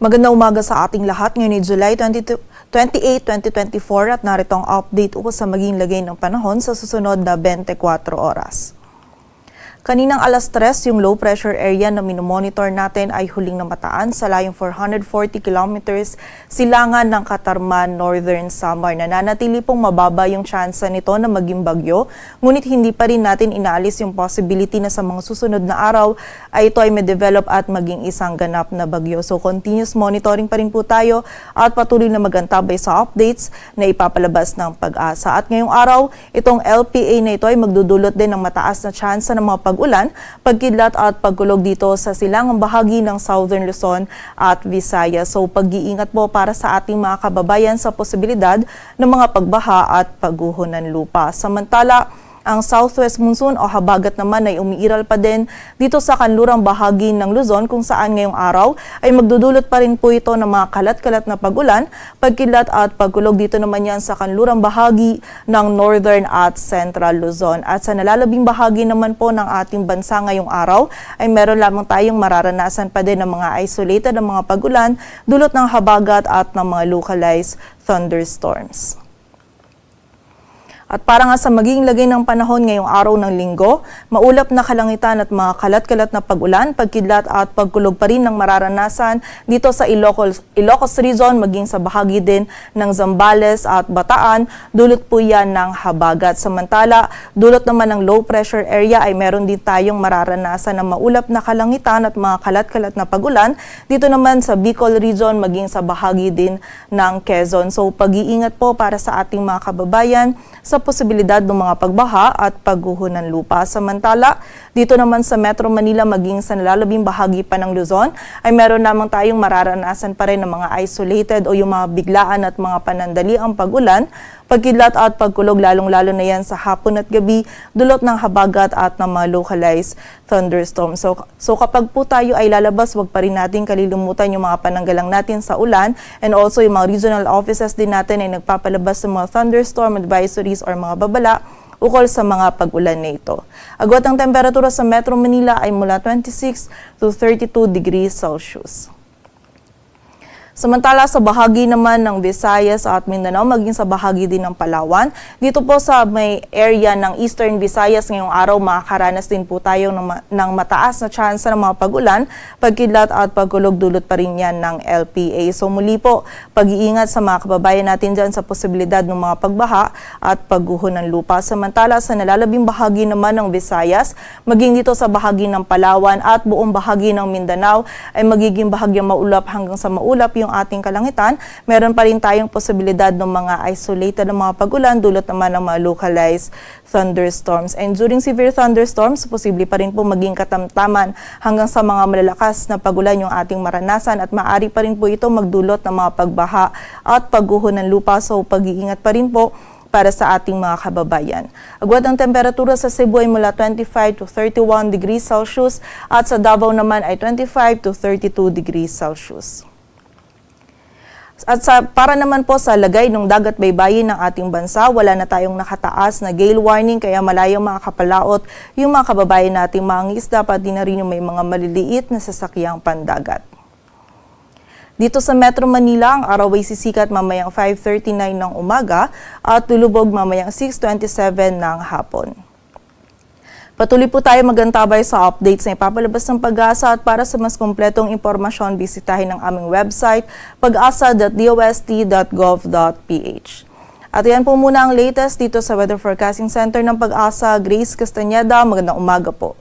Magandang umaga sa ating lahat. Ngayon ay July 28, 2024 at narito ang update ukol sa maging lagay ng panahon sa susunod na 24 oras. Kaninang alas 3, yung low pressure area na minomonitor natin ay huling namataan sa layong 440 kilometers silangan ng Katarman, Northern Samar. Nananatili pong mababa yung tsansa nito na maging bagyo, ngunit hindi pa rin natin inaalis yung possibility na sa mga susunod na araw ay ito ay may-develop at maging isang ganap na bagyo. So continuous monitoring pa rin po tayo at patuloy na magantabay sa updates na ipapalabas ng Pag-asa. At ngayong araw, itong LPA na ito ay magdudulot din ng mataas na tsansa ng mga pag-ulan, pagkidlat at pagkulog dito sa silangang bahagi ng Southern Luzon at Visayas. So pag-iingat po para sa ating mga kababayan sa posibilidad ng mga pagbaha at pagguho ng lupa. Samantala, ang southwest monsoon o habagat naman ay umiiral pa din dito sa kanlurang bahagi ng Luzon kung saan ngayong araw ay magdudulot pa rin po ito ng mga kalat-kalat na pag-ulan, pagkidlat at pagkulog dito naman yan sa kanlurang bahagi ng northern at central Luzon. At sa nalalabing bahagi naman po ng ating bansa ngayong araw ay meron lamang tayong mararanasan pa din ng mga isolated na mga pag-ulan, dulot ng habagat at ng mga localized thunderstorms. At para nga sa magiging lagay ng panahon ngayong araw ng Linggo, maulap na kalangitan at mga kalat-kalat na pag-ulan, pagkidlat at pagkulog pa rin ng mararanasan dito sa Ilocos Region, maging sa bahagi din ng Zambales at Bataan, dulot po yan ng habagat. Samantala, dulot naman ng low pressure area ay meron din tayong mararanasan ng maulap na kalangitan at mga kalat-kalat na pag-ulan, dito naman sa Bicol Region, maging sa bahagi din ng Quezon. So pag-iingat po para sa ating mga kababayan sa posibilidad ng mga pagbaha at pagguho ng lupa. Samantala, dito naman sa Metro Manila maging sa nalalabing bahagi pa ng Luzon ay meron namang tayong mararanasan pa rin ng mga isolated o yung mga biglaan at mga panandaliang pag-ulan, pagkidlat at pagkulog lalong-lalo na yan sa hapon at gabi, dulot ng habagat at ng mga localized thunderstorm. So kapag po tayo ay lalabas, wag pa rin natin kalilimutan yung mga pananggalang natin sa ulan, and also yung mga regional offices din natin ay nagpapalabas ng mga thunderstorm advisories or mga babala ukol sa mga pag-ulan na ito. Agwat ang temperatura sa Metro Manila ay mula 26 to 32 degrees Celsius. Samantala sa bahagi naman ng Visayas at Mindanao, maging sa bahagi din ng Palawan, dito po sa may area ng Eastern Visayas ngayong araw, makakaranas din po tayo ng mataas na tsansa ng mga pag-ulan, pagkidlat at pagkulog, dulot pa rin yan ng LPA. So muli po, pag-iingat sa mga kababayan natin dyan sa posibilidad ng mga pagbaha at pagguho ng lupa. Samantala sa nalalabing bahagi naman ng Visayas, maging dito sa bahagi ng Palawan at buong bahagi ng Mindanao ay magiging bahagyang maulap hanggang sa maulap yung ating kalangitan. Meron pa rin tayong posibilidad ng mga isolated na mga pag-ulan, dulot naman ng mga localized thunderstorms. And during severe thunderstorms, posible pa rin po maging katamtaman hanggang sa mga malalakas na pag-ulan yung ating maranasan at maaari pa rin po ito magdulot ng mga pagbaha at pagguho ng lupa. So pag-iingat pa rin po para sa ating mga kababayan. Agwat ang temperatura sa Cebu ay mula 25 to 31 degrees Celsius at sa Davao naman ay 25 to 32 degrees Celsius. At para naman po sa lagay ng dagat baybayin ng ating bansa, wala na tayong nakataas na gale warning, kaya malayong makakapalaot yung mga kababayan nating mga isda, pati na rin yung may mga maliliit na sasakyang pandagat. Dito sa Metro Manila, ang araw ay sisikat mamayang 5:39 ng umaga at lulubog mamayang 6:27 ng hapon. Patuloy po tayo magantabay sa updates na ipapalabas ng Pag-asa, at para sa mas kumpletong impormasyon, bisitahin ang aming website pag-asa.dost.gov.ph. At yan po muna ang latest dito sa Weather Forecasting Center ng Pag-asa. Grace Castañeda, magandang umaga po.